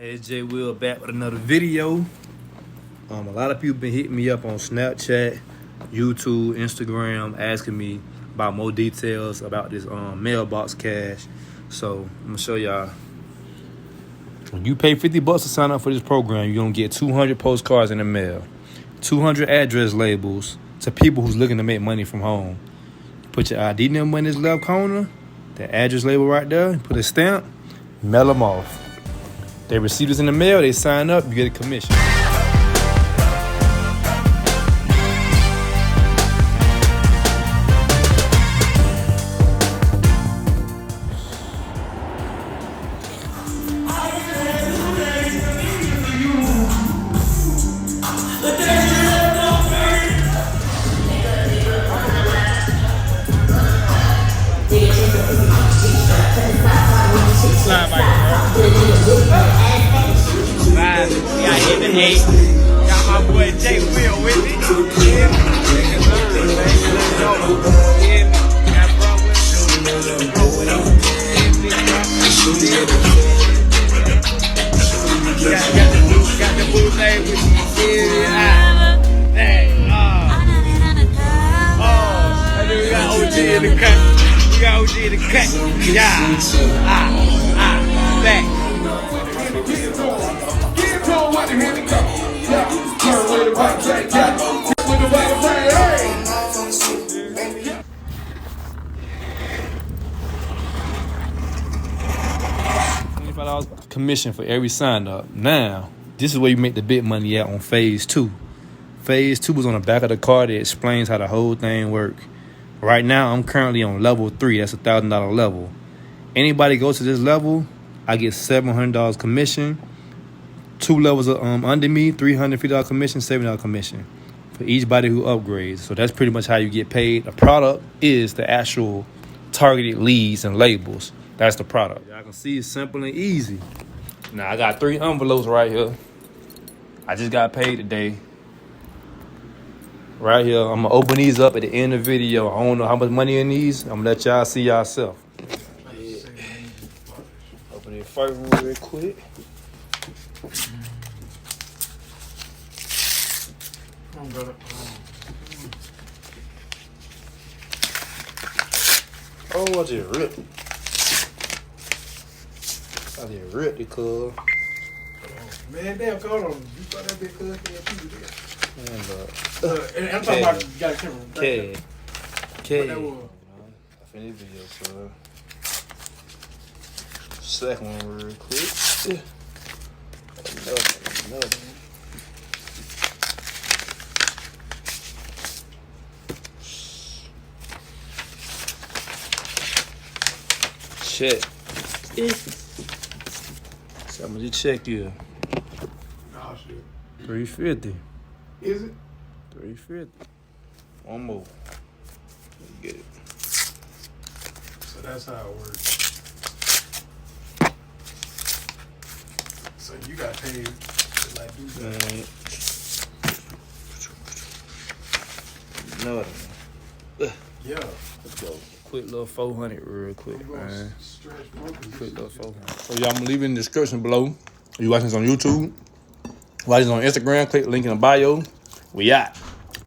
AJ Will back with another video. A lot of people been hitting me up on Snapchat, YouTube, Instagram, asking me about more details about this mailbox cash. So I'm gonna show y'all. When you pay $50 to sign up for this program, you're gonna get 200 postcards in the mail, 200 address labels to people who's looking to make money from home. Put your ID number in this left corner, the address label right there, put a stamp, mail them off. They receive this in the mail, they sign up, you get a commission. Got my boy Jay Will with me. Yeah. Got bro with got the boo name with me. Hey, we got OG in the cut. We got OG in the cut. Yeah. Back. $25 commission for every sign up. Now, this is where you make the big money at on phase 2. Phase 2 is on the back of the card. It explains how the whole thing works. Right now, I'm currently on level 3. That's $1,000 level. Anybody goes to this level, I get $700 commission. 2 levels of under me, $350 commission, $70 commission for each body who upgrades. So that's pretty much how you get paid. The product is the actual targeted leads and labels. That's the product. Y'all can see it's simple and easy. Now I got 3 envelopes right here. I just got paid today. Right here, I'm gonna open these up at the end of the video. I don't know how much money in these. I'm gonna let y'all see yourself. Yeah. Open it first real quick. Oh, I just ripped it. I just ripped it, cuz. Man, damn, hold on. You thought that big cuz can't shoot it. Man, And I'm talking about you got a camera. Okay. What that was? I finished the video, so. Second one real quick. Another. Check. So how much you check here? Oh, shit. 350. Is it? 350. One more. Let's get it. So that's how it works. So you got paid to like do that. No. Yeah. Let's go. Quick little 400 real quick, man. Quick little 400. So y'all, I'm leaving in the description below. If you watching this on YouTube, watching this on Instagram, click the link in the bio. We out.